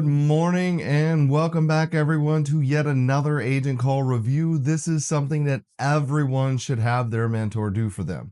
Good morning and welcome back everyone to yet another agent call review. This is something that everyone should have their mentor do for them.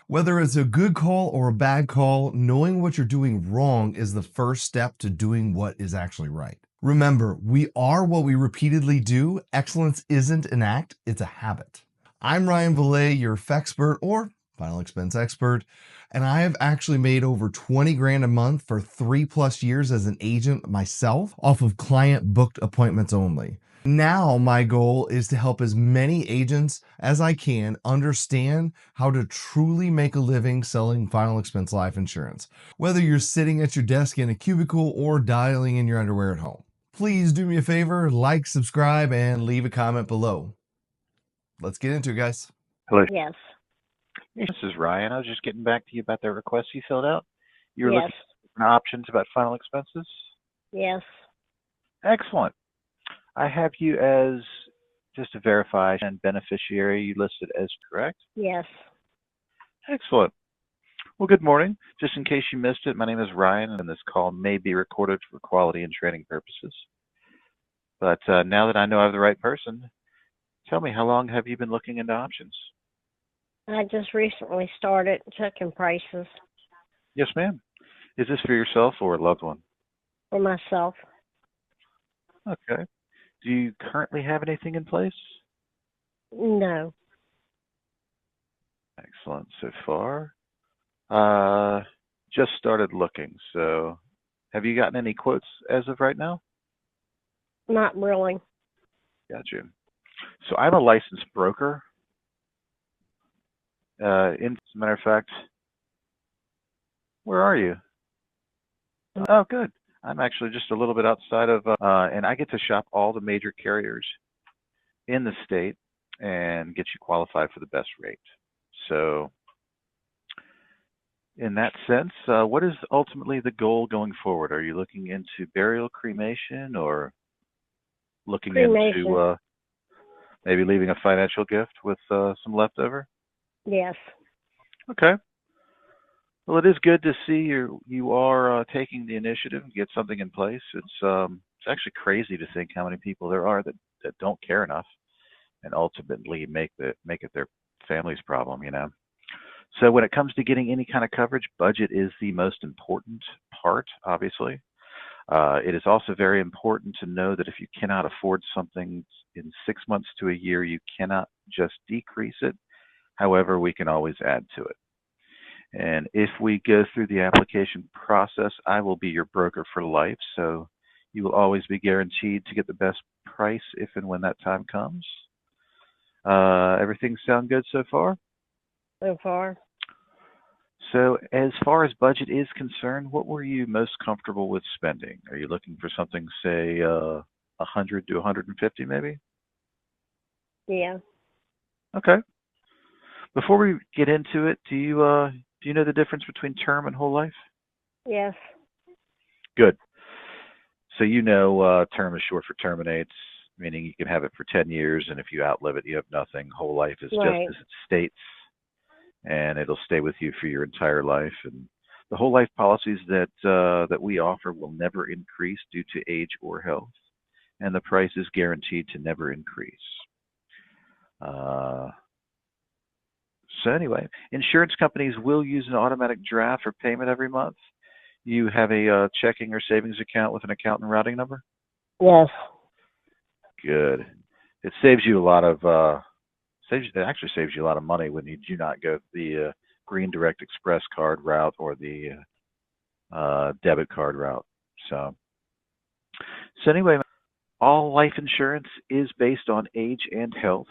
Whether it's a good call or a bad call, knowing what you're doing wrong is the first step to doing what is actually right. Remember, we are what we repeatedly do. Excellence isn't an act, it's a habit. I'm Reveiw, your FExpert or final expense expert, and I have actually made over 20 grand a month for 3+ years as an agent myself off of client booked appointments only. Now my goal is to help as many agents as I can understand how to truly make a living selling final expense life insurance, whether you're sitting at your desk in a cubicle or dialing in your underwear at home. Please do me a favor, like, subscribe, and leave a comment below. Let's get into it, guys. Hello. Yes. This is Ryan. I was just getting back to you about the request you filled out. You were Yes. looking for different options about final expenses? Yes. Excellent. I have you as, just to verify, and beneficiary you listed as correct? Yes. Excellent. Well, good morning. Just in case you missed it, my name is Ryan, and this call may be recorded for quality and training purposes. But now that I know I have the right person, tell me, how long have you been looking into options? I just recently started checking prices Yes, ma'am. Is this for yourself or a loved one? for myself. Okay. Do you currently have anything in place? No. Excellent so far. Just started looking, so have you gotten any quotes as of right now? Not really. Gotcha. So I'm a licensed broker. As a matter of fact, where are you? Oh, good. I'm actually just a little bit outside of, and I get to shop all the major carriers in the state and get you qualified for the best rate. So in that sense, what is ultimately the goal going forward? Are you looking into burial, cremation, or looking Cremation. into maybe leaving a financial gift with some leftover? Yes. Okay. Well, it is good to see you are taking the initiative and get something in place. It's actually crazy to think how many people there are that don't care enough and ultimately make it their family's problem, you know. So when it comes to getting any kind of coverage, budget is the most important part, obviously. It is also very important to know that if you cannot afford something in 6 months to a year, you cannot just decrease it. However, we can always add to it. And if we go through the application process, I will be your broker for life. So you will always be guaranteed to get the best price if and when that time comes. Everything sound good so far? So far. So as far as budget is concerned, what were you most comfortable with spending? Are you looking for something, say, 100 to 150 maybe? Yeah. Okay. Before we get into it, do you know the difference between term and whole life? Yes. Good. So you know term is short for terminates, meaning you can have it for 10 years, and if you outlive it, you have nothing. Whole life is Right. just as it states, and it'll stay with you for your entire life. And the whole life policies that we offer will never increase due to age or health, and the price is guaranteed to never increase. So anyway, insurance companies will use an automatic draft for payment every month. You have a checking or savings account with an account and routing number? Yes. Good. It saves you a lot of it actually saves you a lot of money when you do not go the Green Direct Express card route or the debit card route. So anyway, all life insurance is based on age and health.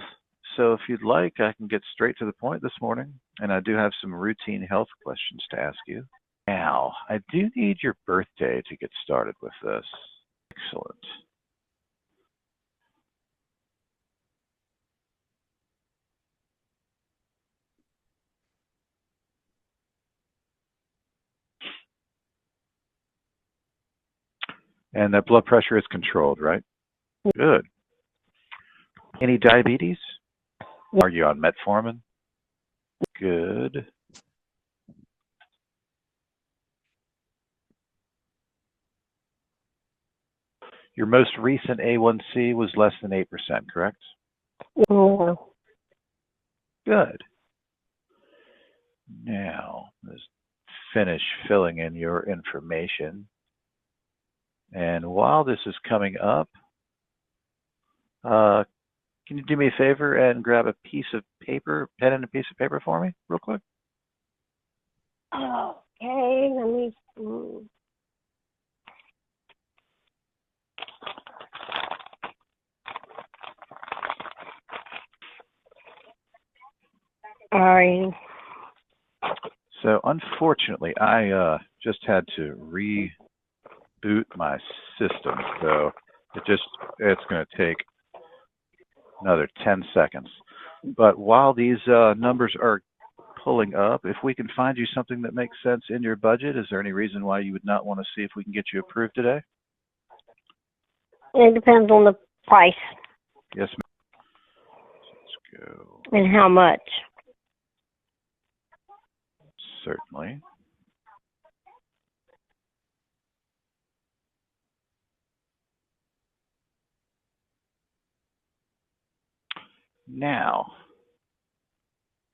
So if you'd like, I can get straight to the point this morning, and I do have some routine health questions to ask you. Now, I do need your birthday to get started with this. Excellent. And that blood pressure is controlled, right? Good. Any diabetes? Are you on metformin? Good. Your most recent A1C was less than 8%, correct? No. Good. Now, let's finish filling in your information. And while this is coming up, can you do me a favor and grab a piece of paper, pen and a piece of paper for me, real quick? Okay, let me. All right. So unfortunately, I just had to reboot my system. So it's going to take another 10 seconds. But while these numbers are pulling up, if we can find you something that makes sense in your budget, is there any reason why you would not want to see if we can get you approved today? It depends on the price Yes, ma'am. Let's go. and how much. Certainly. Now,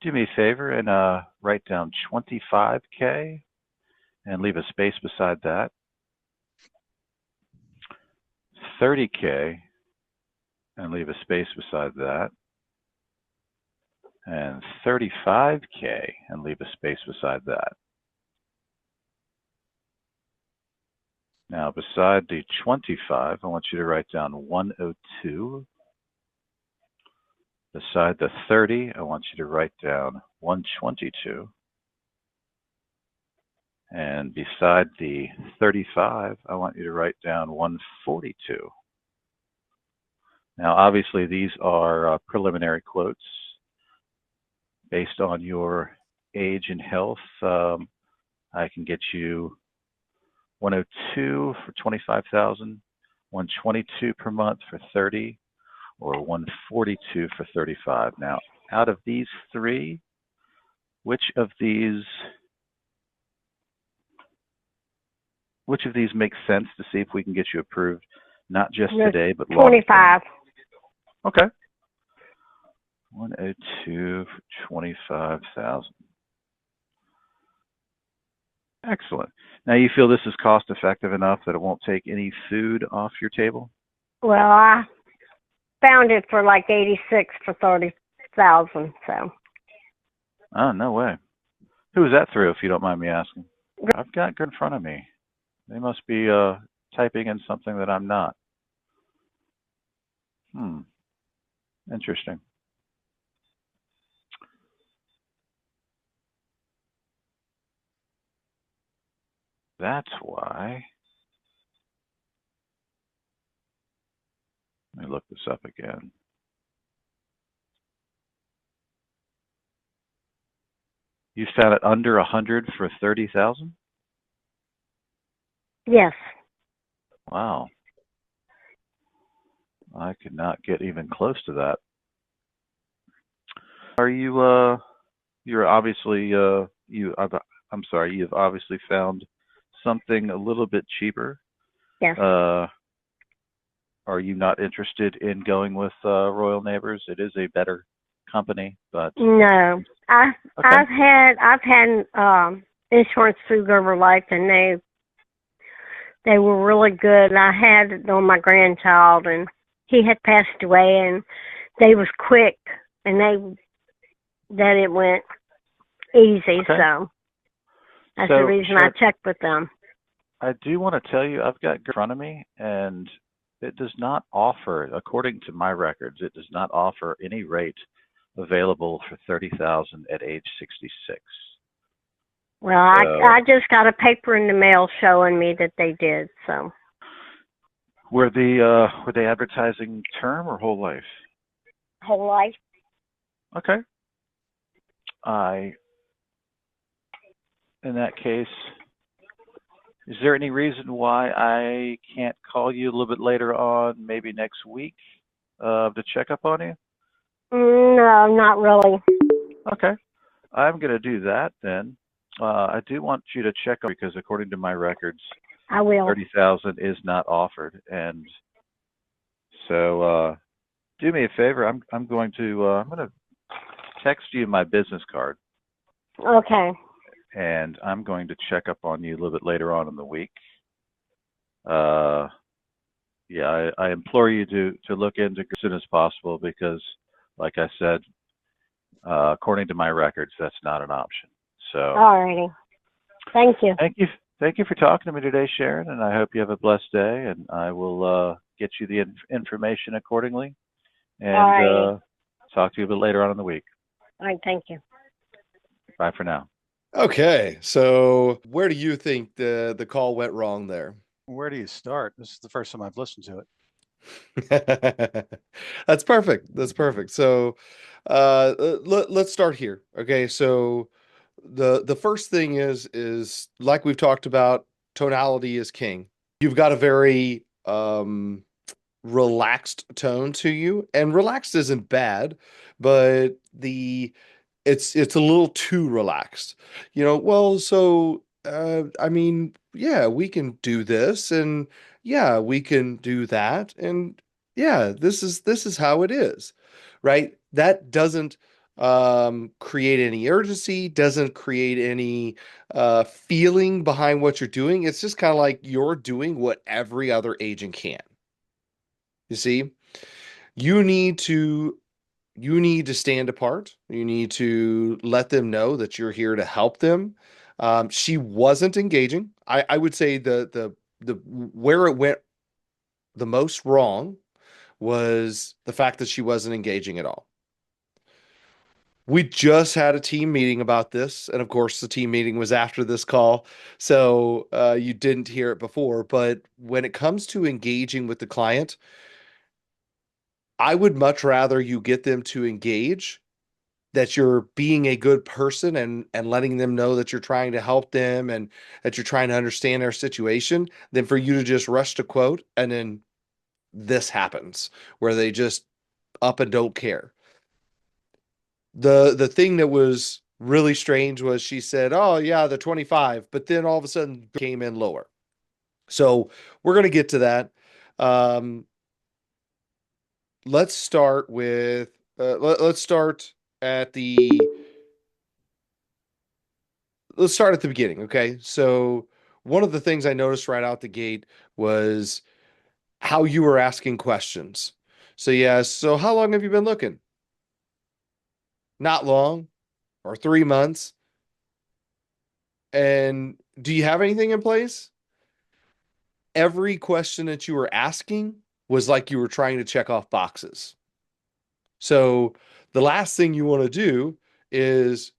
do me a favor and write down 25K and leave a space beside that. 30K and leave a space beside that. And 35K and leave a space beside that. Now, beside the 25, I want you to write down 102. Beside the 30, I want you to write down 122. And beside the 35, I want you to write down 142. Now, obviously, these are preliminary quotes based on your age and health. I can get you 102 for 25,000, 122 per month for 30, or 142 for 35. Now, out of these three, which of these makes sense to see if we can get you approved, not just today, but long 25. Okay. 102 for 25,000. Excellent. Now you feel this is cost effective enough that it won't take any food off your table? Well, I found it for like 86 for 30,000. So. Oh, no way. Who was that through, if you don't mind me asking? I've got good in front of me. They must be typing in something that I'm not. Interesting. That's why. Let me look this up again. You found it under 100 for 30,000? Yes. Wow. I could not get even close to that. Are you you're obviously I'm sorry, you've obviously found something a little bit cheaper. Yes. Are you not interested in going with Royal Neighbors? It is a better company, but no. I've had insurance through Gerber Life, and they were really good. I had it on my grandchild, and he had passed away, and they was quick, and that it went easy. Okay. So that's the reason I checked with them. I do want to tell you, I've got in front of me, and it does not offer, according to my records, it does not offer any rate available for 30,000 at age 66. Well, I just got a paper in the mail showing me that they did. So were they advertising term or whole life? Whole life. Okay. In that case, is there any reason why I can't call you a little bit later on, maybe next week, to check up on you? No, not really. Okay. I'm going to do that then. I do want you to check on because according to my records, I will. 30,000 is not offered, and So do me a favor. I'm going to text you my business card, Okay. and I'm going to check up on you a little bit later on in the week. Uh, yeah, I implore you to look into it as soon as possible because, like I said, according to my records, that's not an option. So Alrighty. Thank you. thank you for talking to me today, Sharon, and I hope you have a blessed day. And I will get you the information accordingly, and Alrighty. talk to you a bit later on in the week. All right. Thank you. Bye for now. Okay, so where do you think the call went wrong there? Where do you start? This is the first time I've listened to it. That's perfect. That's perfect. So, let's start here. Okay, so the first thing is like we've talked about, tonality is king. You've got a very relaxed tone to you, and relaxed isn't bad, but it's a little too relaxed. Well, so I mean, yeah, we can do this, and yeah, we can do that, and yeah, this is how it is, right? That doesn't create any urgency, doesn't create any feeling behind what you're doing. It's just kind of like you're doing what every other agent can. You see, you need to you need to stand apart. You need to let them know that you're here to help them. She wasn't engaging. I would say the where it went the most wrong was the fact that she wasn't engaging at all. We just had a team meeting about this, and of course, the team meeting was after this call, so you didn't hear it before. But when it comes to engaging with the client, I would much rather you get them to engage, that you're being a good person and letting them know that you're trying to help them and that you're trying to understand their situation, than for you to just rush to quote and then this happens where they just up and don't care. The thing that was really strange was she said, "Oh yeah, the 25," but then all of a sudden came in lower. So we're going to get to that. Um, let's start with let's start at the let's start at the beginning. Okay. So one of the things I noticed right out the gate was how you were asking questions. So yeah, so how long have you been looking? Not long, or 3 months. And do you have anything in place? Every question that you were asking was like you were trying to check off boxes. So the last thing you want to do is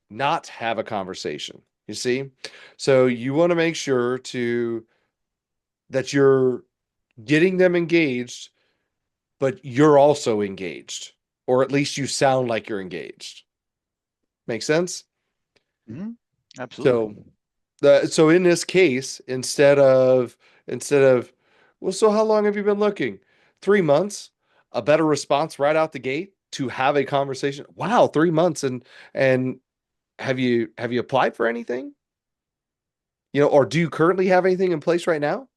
not have a conversation. You see? So you want to make sure to that you're getting them engaged, but you're also engaged, or at least you sound like you're engaged. Make sense? Mm-hmm. So Absolutely. so in this case, instead of well, so how long have you been looking? 3 months. A better response right out the gate to have a conversation. Wow, 3 months, and have you applied for anything? Or do you currently have anything in place right now?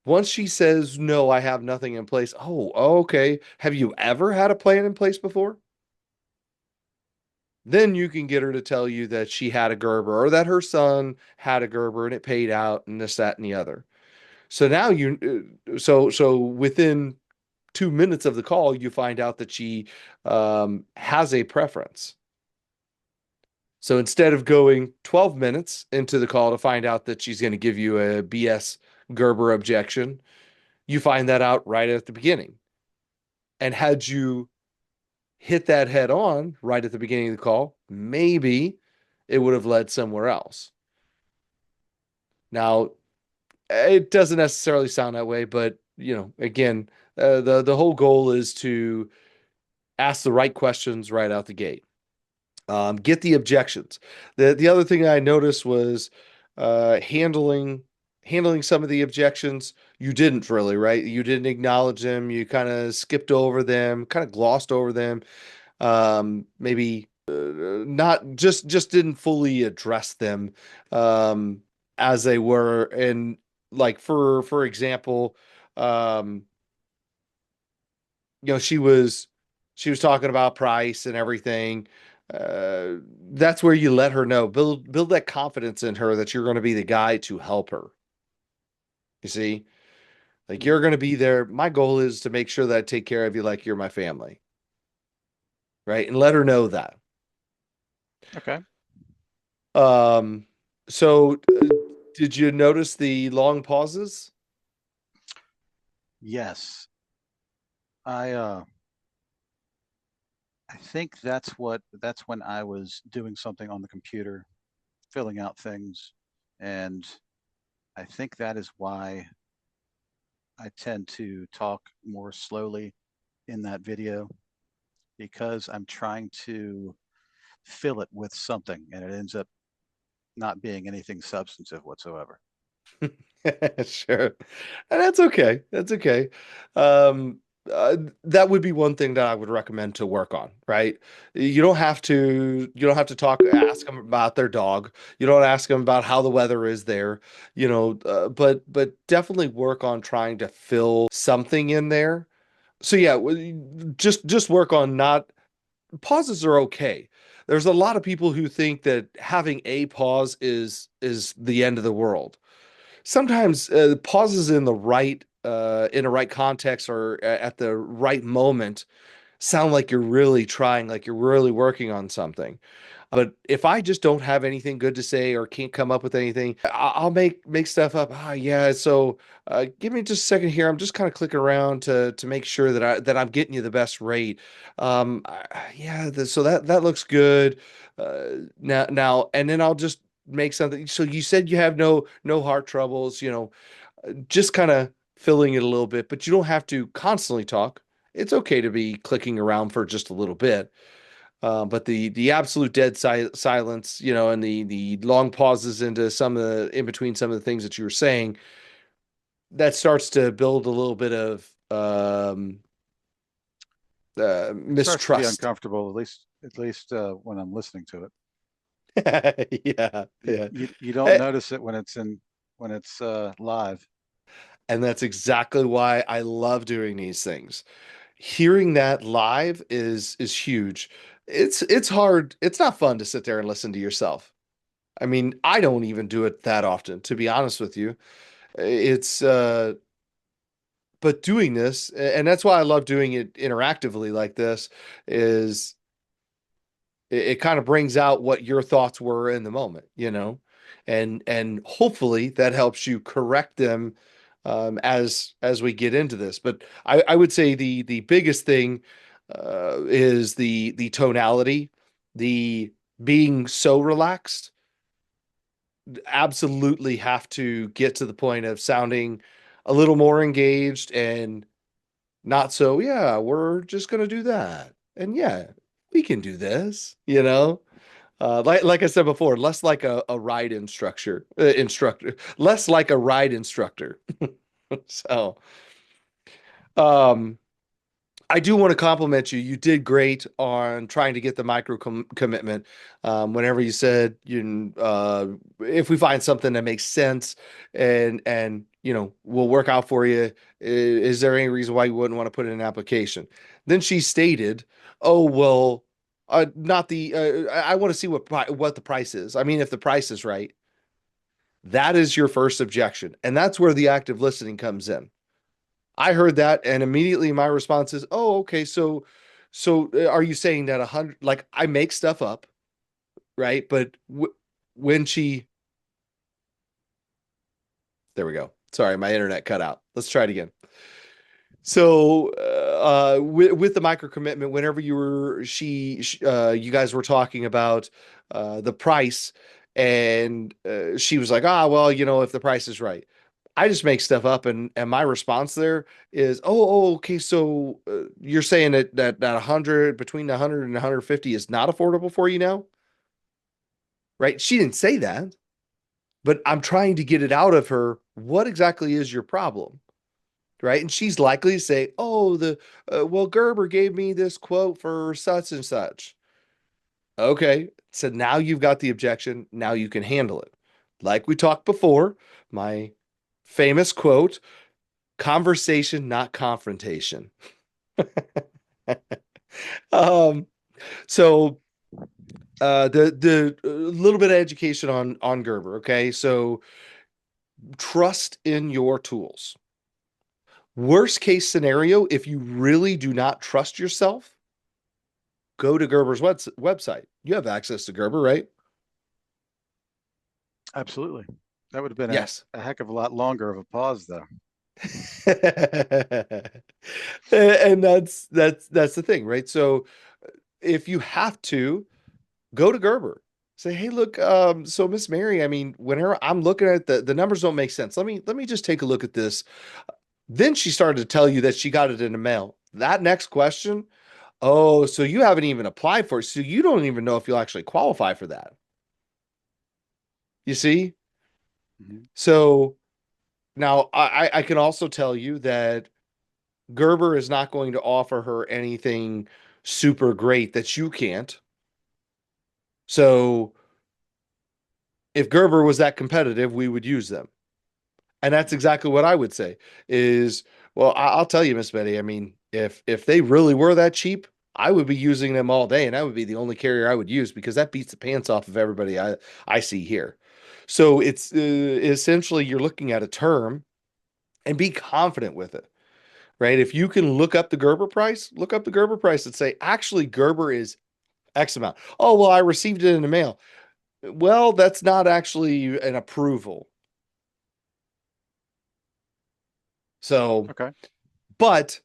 Once she says, no, I have nothing in place. Oh, okay. Have you ever had a plan in place before? Then you can get her to tell you that she had a Gerber, or that her son had a Gerber and it paid out and this, that, and the other. So now so within 2 minutes of the call, you find out that she has a preference. So instead of going 12 minutes into the call to find out that she's going to give you a BS Gerber objection, you find that out right at the beginning. And had you hit that head on right at the beginning of the call, maybe it would have led somewhere else. Now, it doesn't necessarily sound that way, but again, the whole goal is to ask the right questions right out the gate. Get the objections. The other thing I noticed was handling some of the objections. You didn't really, right? You didn't acknowledge them. You kind of skipped over them, kind of glossed over them. Maybe not just didn't fully address them as they were. And like for example, um, she was talking about price and everything. Uh, that's where you let her know, build that confidence in her that you're going to be the guy to help her. You see, like Mm. you're going to be there. My goal is to make sure that I take care of you like you're my family, right? And let her know that. Okay. Um, so did you notice the long pauses? Yes. I I think that's when I was doing something on the computer, filling out things, and I think that is why I tend to talk more slowly in that video because I'm trying to fill it with something and it ends up not being anything substantive whatsoever. Sure. And that's okay. That's okay. Um, that would be one thing that I would recommend to work on, right? You don't have to ask them about their dog. You don't ask them about how the weather is there, but definitely work on trying to fill something in there. So yeah, just work on not pauses are okay. There's a lot of people who think that having a pause is the end of the world. Sometimes pauses in the right context or at the right moment sound like you're really trying, like you're really working on something. But if I just don't have anything good to say or can't come up with anything, I'll make stuff up. Ah, yeah. So give me just a second here. I'm just kind of clicking around to make sure that I'm getting you the best rate. Yeah. So that looks good. Now, and then I'll just make something. So you said you have no heart troubles. Just kind of filling it a little bit, but you don't have to constantly talk. It's okay to be clicking around for just a little bit. But the absolute dead silence, and the long pauses into some of the in between some of the things that you were saying, that starts to build a little bit of It starts to be mistrust. uncomfortable, at least when I'm listening to it. Yeah, You, yeah. you don't Eh, notice it when it's live. And that's exactly why I love doing these things. Hearing that live is huge. It's hard. It's not fun to sit there and listen to yourself. I mean, I don't even do it that often, to be honest with you. It's but doing this, and that's why I love doing it interactively like this, is it kind of brings out what your thoughts were in the moment, and hopefully that helps you correct them as we get into this. But I would say the biggest thing is the tonality, the being so relaxed. Absolutely have to get to the point of sounding a little more engaged and not so, yeah, we're just gonna do that. And yeah, we can do this. Like I said before, less like a ride instructor, less like a ride instructor. So, um, I do want to compliment you. You did great on trying to get the micro commitment. Whenever you said if we find something that makes sense and we'll work out for you. Is there any reason why you wouldn't want to put in an application? Then she stated, "Oh well, not the. I want to see what the price is. I mean, if the price is right, that is your first objection, and that's where the active listening comes in." I heard that, and immediately my response is, "Oh, okay. So are you saying that 100? Like I make stuff up, right? But when she, there we go. Sorry, my internet cut out. Let's try it again. So, with the micro commitment, whenever you guys were talking about the price, and she was like, "Ah, well, if the price is right." I just make stuff up, and my response there is, "Oh, okay. So you're saying that 100 between 100 and 150 is not affordable for you now, right?" She didn't say that, but I'm trying to get it out of her. What exactly is your problem? Right? And she's likely to say, "Oh, well, Gerber gave me this quote for such and such." Okay, so now you've got the objection. Now you can handle it. Like we talked before, my famous quote: Conversation, not confrontation. um, so the little bit of education on Gerber. Okay, so trust in your tools. Worst case scenario, if you really do not trust yourself, go to Gerber's website. You have access to Gerber, right? Absolutely. That would have been Yes. a heck of a lot longer of a pause, though. And that's the thing, right? So if you have to, go to Gerber. Say, hey, look, so Miss Mary, I mean, whenever I'm looking at the numbers don't make sense. Let me just take a look at this. Then she started to tell you that she got it in the mail. That next question, oh, so you haven't even applied for it. So you don't even know if you'll actually qualify for that. You see? Mhm. So now I can also tell you that Gerber is not going to offer her anything super great that you can't. So if Gerber was that competitive, we would use them. And that's exactly what I would say is, well, I'll tell you, Miss Betty, I mean, if they really were that cheap, I would be using them all day, and that would be the only carrier I would use because that beats the pants off of everybody I see here. So it's essentially you're looking at a term and be confident with it, right? If you can look up the Gerber price, look up the Gerber price and say, actually, Gerber is X amount. Oh, well, I received it in the mail. Well, that's not actually an approval. So, Okay. but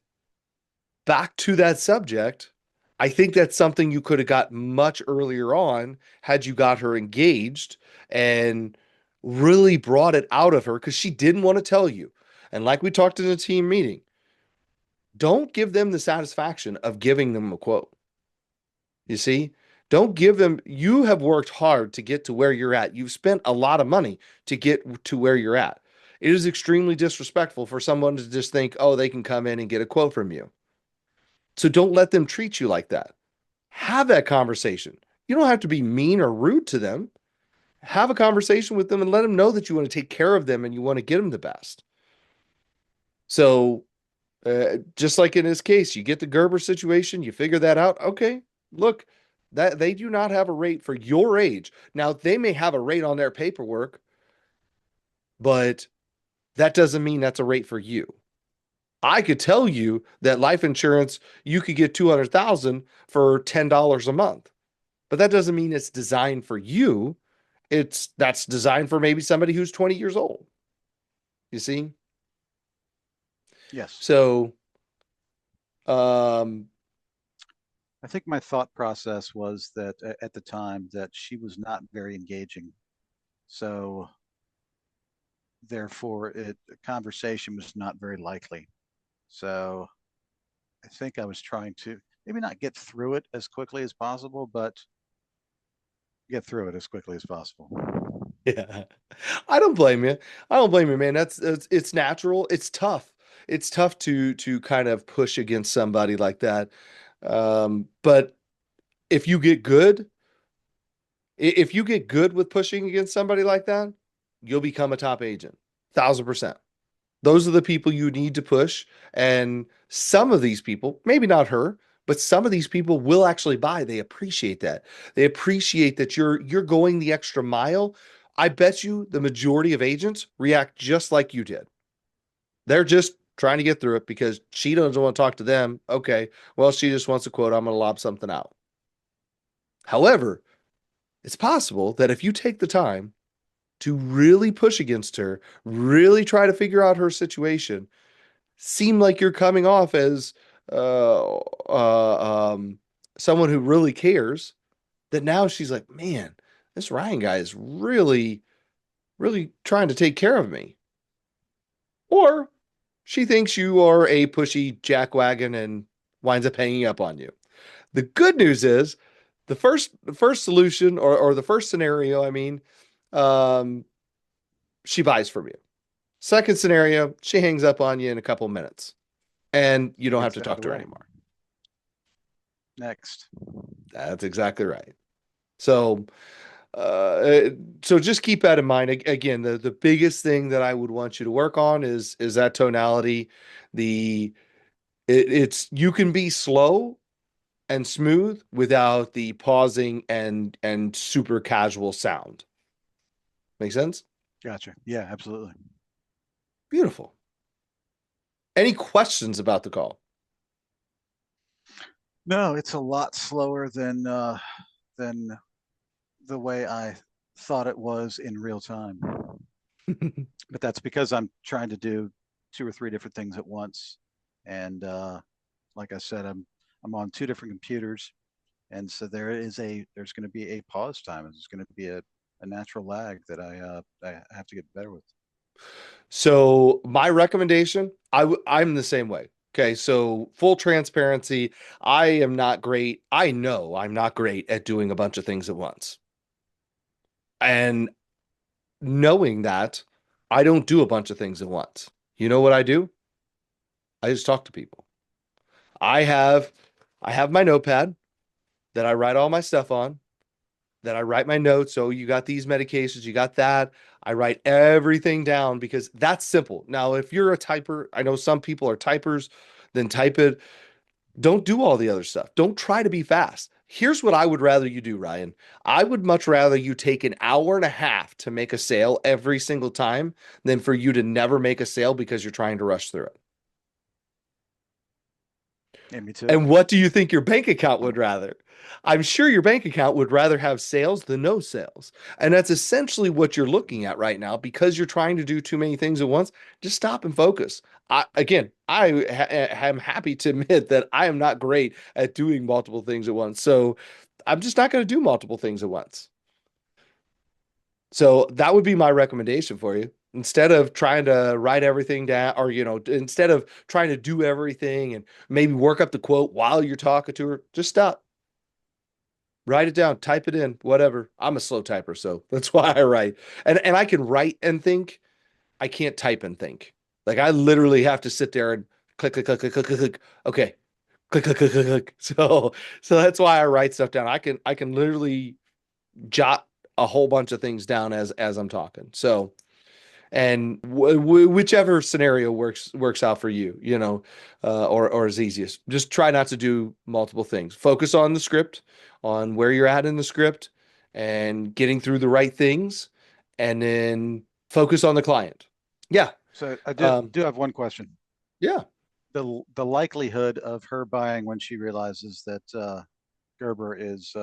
back to that subject, I think that's something you could have got much earlier on had you got her engaged and really brought it out of her because she didn't want to tell you. And like we talked in the team meeting, don't give them the satisfaction of giving them a quote. You see, don't give them, you have worked hard to get to where you're at. You've spent a lot of money to get to where you're at. It is extremely disrespectful for someone to just think, oh, they can come in and get a quote from you. So don't let them treat you like that. Have that conversation. You don't have to be mean or rude to them. Have a conversation with them and let them know that you want to take care of them and you want to get them the best. So, just like in this case, you get the Gerber situation, you figure that out. Okay, look, that they do not have a rate for your age. Now, they may have a rate on their paperwork, but that doesn't mean that's a rate for you. I could tell you that life insurance, you could get 200,000 for $10 a month. But that doesn't mean it's designed for you. That's designed for maybe somebody who's 20 years old. You see? Yes. So, um, I think my thought process was that at the time that she was not very engaging. So therefore conversation was not very likely. So I think I was trying to maybe not get through it as quickly as possible, but get through it as quickly as possible. yeah, I don't blame you. I don't blame you, man. It's natural. It's tough. It's tough to kind of push against somebody like that. But if you get good, if you get good with pushing against somebody like that, you'll become a top agent. 1,000%. Those are the people you need to push. And some of these people, maybe not her, but some of these people will actually buy. They appreciate that. They appreciate that you're going the extra mile. I bet you the majority of agents react just like you did. They're just trying to get through it because she doesn't want to talk to them. Okay, well, she just wants a quote. I'm going to lob something out. However, it's possible that if you take the time to really push against her, really try to figure out her situation, seem like you're coming off as uh, someone who really cares, that now she's like, man, this Ryan guy is really, really trying to take care of me. Or she thinks you are a pushy jackwagon and winds up hanging up on you. The good news is the first solution or the first scenario, I mean, um, she buys from you. Second scenario, she hangs up on you in a couple minutes and you don't have Gets to out of talk the to her way. anymore. Next. That's exactly right. So, Uh, so just keep that in mind. Again, the biggest thing that I would want you to work on is that tonality. The it's you can be slow and smooth without the pausing and super casual sound. Make sense? Gotcha. Yeah, absolutely. Beautiful. Any questions about the call? No, it's a lot slower than the way I thought it was in real time. But that's because I'm trying to do two or three different things at once. And like I said, I'm on two different computers, and so there's going to be a pause time. There's going to be a natural lag that I have to get better with. So my recommendation, I'm the same way. Okay, so full transparency, I am not great. I know I'm not great at doing a bunch of things at once. And knowing that, I don't do a bunch of things at once. You know what I do? I just talk to people. I have I have my notepad that I write all my stuff on, that I write my notes. So you got these medications, you got that. I write everything down because that's simple. Now, if you're a typer, I know some people are typers, then type it. Don't do all the other stuff. Don't try to be fast. Here's what I would rather you do, Ryan. I would much rather you take an hour and a half to make a sale every single time than for you to never make a sale because you're trying to rush through it. Yeah, me too. And what do you think your bank account would rather? I'm sure your bank account would rather have sales than no sales. And that's essentially what you're looking at right now because you're trying to do too many things at once. Just stop and focus. I am happy to admit that I am not great at doing multiple things at once. So I'm just not going to do multiple things at once. So that would be my recommendation for you. Instead of trying to write everything down, or instead of trying to do everything and maybe work up the quote while you're talking to her, just stop, write it down, type it in, whatever. I'm a slow typer, so that's why I write. And I can write and think. I can't type and think. Like I literally have to sit there and click, click, click, click, click, click, click. Okay, click, click, click, click, click. So that's why I write stuff down. I can literally jot a whole bunch of things down as I'm talking. So and whichever scenario works out for you, or is easiest. Just try not to do multiple things. Focus on the script, on where you're at in the script, and getting through the right things, and then focus on the client. Yeah, So I do um, do have one question. yeah. The likelihood of her buying when she realizes that Gerber is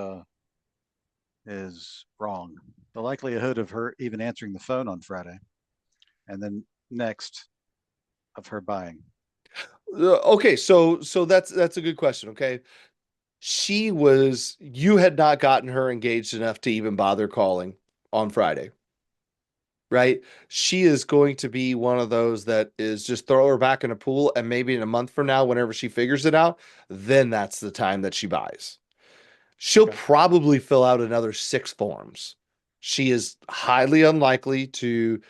wrong. The likelihood of her even answering the phone on Friday, and then next of her buying. Okay, so that's a good question. Okay, you had not gotten her engaged enough to even bother calling on Friday, right? She is going to be one of those that is just throw her back in a pool, and maybe in a month from now, whenever she figures it out, then that's the time that she buys. She'll Okay. probably fill out another 6 forms. She is highly unlikely to.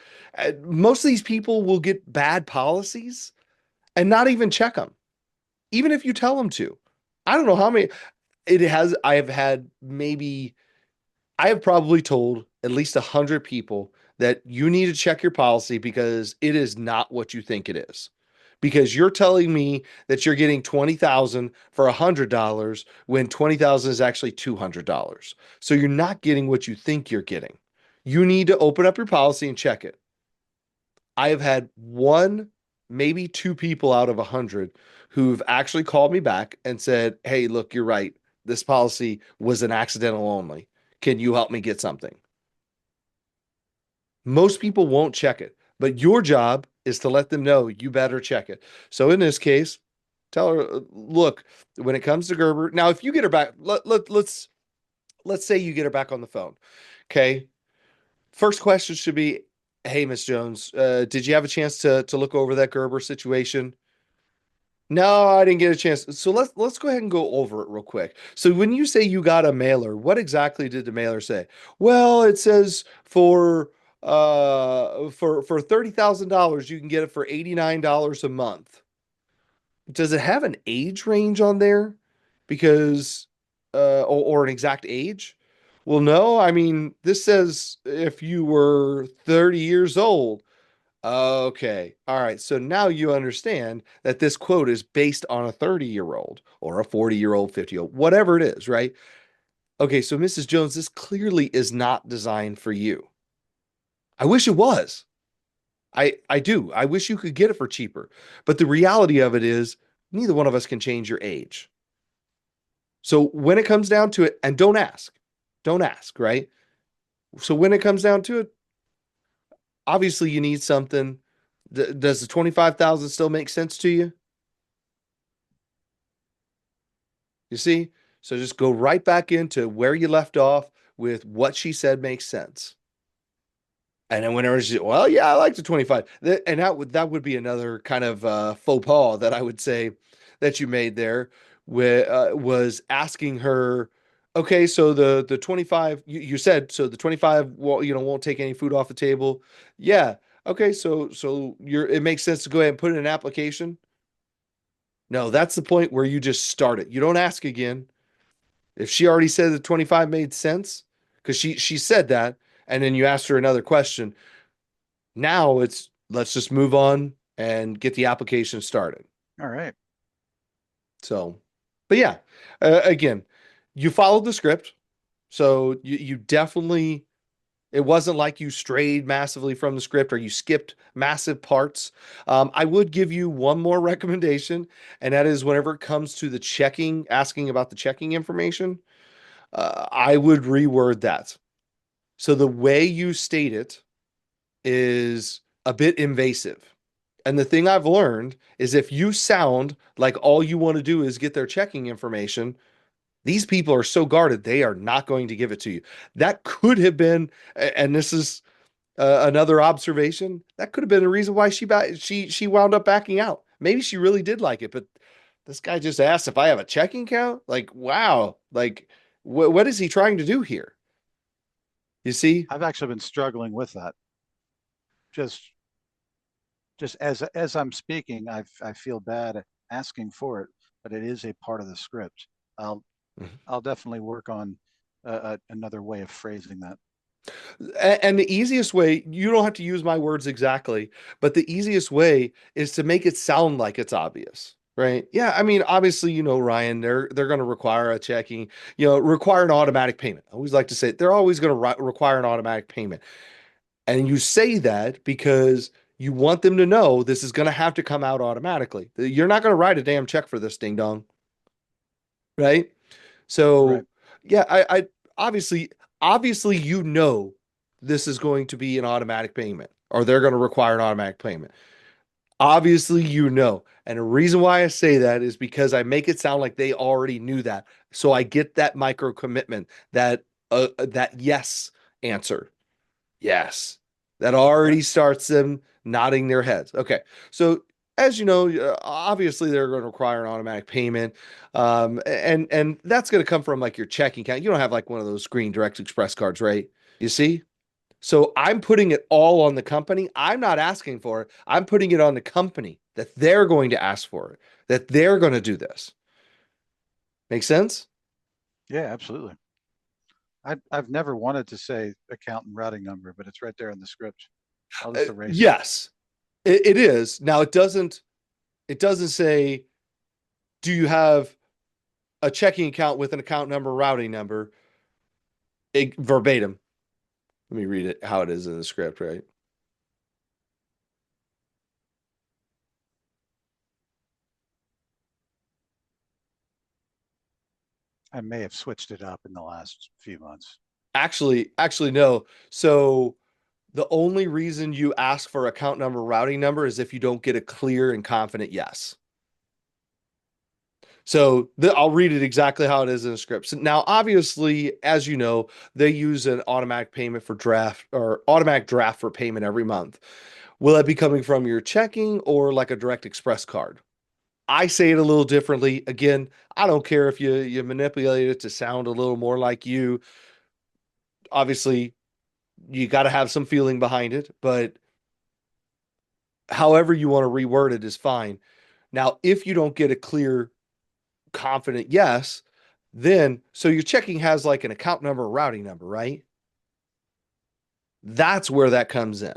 Most of these people will get bad policies and not even check them, even if you tell them to. I don't know how many. I have had maybe I have probably told at least 100 people that you need to check your policy because it is not what you think it is. Because you're telling me that you're getting 20,000 for $100 when 20,000 is actually $200. So you're not getting what you think you're getting. You need to open up your policy and check it. I have had one, maybe 2 people out of 100 who've actually called me back and said, "Hey, look, you're right. This policy was an accidental only. Can you help me get something?" Most people won't check it, but your job is to let them know you better check it. So in this case, tell her, look, when it comes to Gerber, now if you get her back, let's say you get her back on the phone. Okay. First question should be, "Hey, Miss Jones, did you have a chance to look over that Gerber situation?" "No, I didn't get a chance." So let's go ahead and go over it real quick. So when you say you got a mailer, what exactly did the mailer say? "Well, it says for $30,000 you can get it for $89 a month." Does it have an age range on there? Because or an exact age? Well, no, I mean, this says if you were 30 years old. Okay. All right. So now you understand that this quote is based on a 30-year-old or a 40-year-old, 50-year-old, whatever it is, right? Okay. So, Mrs. Jones, this clearly is not designed for you. I wish it was. I do. I wish you could get it for cheaper. But the reality of it is, neither one of us can change your age. So when it comes down to it, and don't ask, right? So when it comes down to it, obviously you need something. Does the 25,000 still make sense to you? You see? So just go right back into where you left off with what she said makes sense. And then whenever she, well, yeah, I like the 25. And that would be another kind of faux pas that I would say that you made there, where was asking her, okay, so the 25 you said so the 25 won't take any food off the table. Yeah. Okay, so you're it makes sense to go ahead and put in an application. No, that's the point where you just start it. You don't ask again. If she already said the 25 made sense, because she said that, and then you asked her another question, now it's let's just move on and get the application started. All right. So, but yeah, again, you followed the script. So you definitely, it wasn't like you strayed massively from the script or you skipped massive parts. I would give you one more recommendation, and that is whenever it comes to the checking, asking about the checking information, I would reword that. So the way you state it is a bit invasive. And the thing I've learned is if you sound like all you want to do is get their checking information, these people are so guarded, they are not going to give it to you. That could have been, and this is another observation, that could have been the reason why she wound up backing out. Maybe she really did like it, but this guy just asked if I have a checking account. Like, wow, like what is he trying to do here? You see? I've actually been struggling with that. Just just as I'm speaking, I feel bad asking for it, but it is a part of the script. I'll Mhm. I'll definitely work on another way of phrasing that. And the easiest way, you don't have to use my words exactly, but the easiest way is to make it sound like it's obvious, right? Yeah, I mean, obviously, Ryan, they're going to require a checking, require an automatic payment. I always like to say they're always going to require an automatic payment. And you say that because you want them to know this is going to have to come out automatically. You're not going to write a damn check for this ding dong, right? Right. So, yeah, I obviously, obviously, this is going to be an automatic payment, or they're going to require an automatic payment. Obviously, and the reason why I say that is because I make it sound like they already knew that, so I get that micro commitment, that yes answer, yes, that Okay. already starts them nodding their heads. Okay, so as you know, obviously they're going to require an automatic payment, and that's going to come from like your checking account. You don't have like one of those green Direct Express cards, right? You see? So I'm putting it all on the company. I'm not asking for it. I'm putting it on the company that they're going to ask for it, that they're going to do this. Make sense? Yeah, absolutely. I've never wanted to say account and routing number, but it's right there in the script. I'll just erase it. Yes, it is. Now it doesn't say, do you have a checking account with an account number, routing number, verbatim. Let me read it how it is in the script, right? I may have switched it up in the last few months. Actually, no. So the only reason you ask for account number, routing number is if you don't get a clear and confident yes. So I'll read it exactly how it is in the script. So now, obviously, as you know, they use an automatic payment for draft or automatic draft for payment every month. Will that be coming from your checking or like a direct express card? I say it a little differently. Again, I don't care if you manipulate it to sound a little more like you. Obviously, you got to have some feeling behind it, but however you want to reword it is fine. Now, if you don't get a clear, confident yes, Then, so your checking has like an account number, routing number, right? That's where that comes in.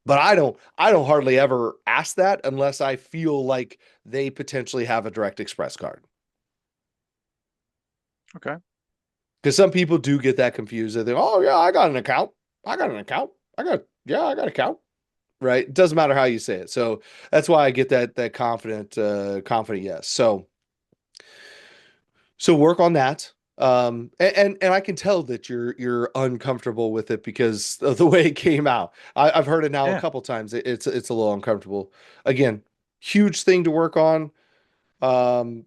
But I don't hardly ever ask that unless I feel like they potentially have a direct express card. Okay. Because some people do get that confused. They think, oh yeah, I got an account. I got an account. I got an account. Right. It doesn't matter how you say it. So that's why I get that confident yes. So work on that. And I can tell that you're uncomfortable with it because of the way it came out. I've heard it now a Yeah. couple times. It's a little uncomfortable. Again, huge thing to work on. Um,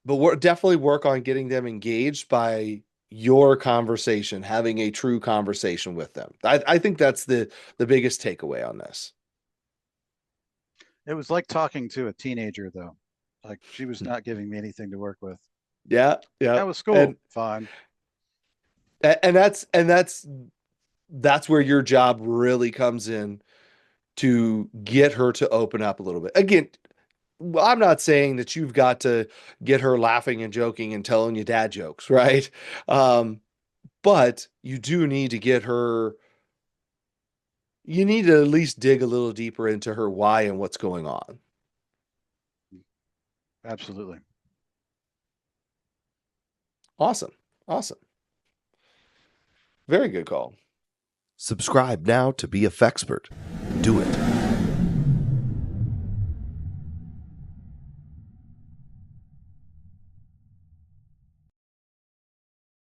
but definitely work on getting them engaged by your conversation, having a true conversation with them. I think that's the biggest takeaway on this. It was like talking to a teenager, though. Like she was not giving me anything to work with. Yeah, yeah. That was school. And Fine. and that's where your job really comes in to get her to open up a little bit. Again, I'm not saying that you've got to get her laughing and joking and telling you dad jokes, right? But you do need to get her, you need to at least dig a little deeper into her why and what's going on. Absolutely. Awesome. Awesome. Very good call. Subscribe now to be a Fexpert. Do it.